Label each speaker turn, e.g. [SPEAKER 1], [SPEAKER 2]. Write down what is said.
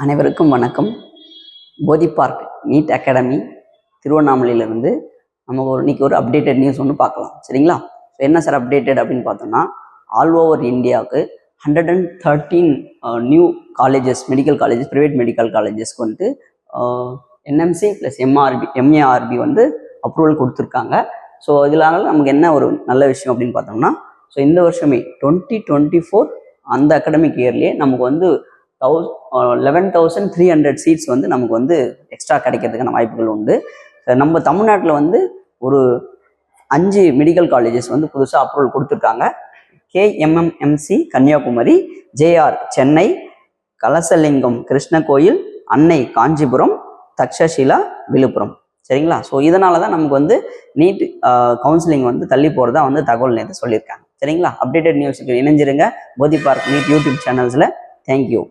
[SPEAKER 1] அனைவருக்கும் வணக்கம். போதி பார்க் நீட் அகாடமி திருவண்ணாமலையிலேருந்து நம்ம இன்னைக்கு ஒரு அப்டேட்டட் நியூஸ் ஒன்று பார்க்கலாம். சரிங்களா? என்ன சார் அப்டேட்டட் அப்படின்னு பார்த்தோம்னா, ஆல் ஓவர் இந்தியாவுக்கு 113 new colleges, medical colleges, private medical காலேஜஸ்க்கு வந்துட்டு என்எம்சி ப்ளஸ் எம்ஏஆர்பி வந்து அப்ரூவல் கொடுத்துருக்காங்க. ஸோ இதனால நமக்கு என்ன ஒரு நல்ல விஷயம் அப்படின்னு பார்த்தோம்னா, ஸோ இந்த வருஷமே 2024 அந்த அகாடமிக் இயர்லேயே நமக்கு வந்து 11,300 சீட்ஸ் வந்து நமக்கு வந்து எக்ஸ்ட்ரா கிடைக்கிறதுக்கான வாய்ப்புகள் உண்டு. நம்ம தமிழ்நாட்டில் வந்து ஒரு 5 மெடிக்கல் காலேஜஸ் வந்து புதுசாக அப்ரூவல் கொடுத்துருக்காங்க. கேஎம்எம்எம்சி கன்னியாகுமரி, ஜேஆர் சென்னை, கலசலிங்கம் கிருஷ்ணகோயில், அன்னை காஞ்சிபுரம், தக்ஷஷிலா விழுப்புரம். சரிங்களா? ஸோ இதனால தான் நமக்கு வந்து நீட் கவுன்சிலிங் வந்து தள்ளி போகிறதா வந்து தகவல் நேற்று சொல்லியிருக்காங்க. சரிங்களா? அப்டேட்டட் நியூஸுக்கு இணைஞ்சிருங்க போதி பார்க் நீட் யூடியூப் சேனல்ஸில். தேங்க்யூ.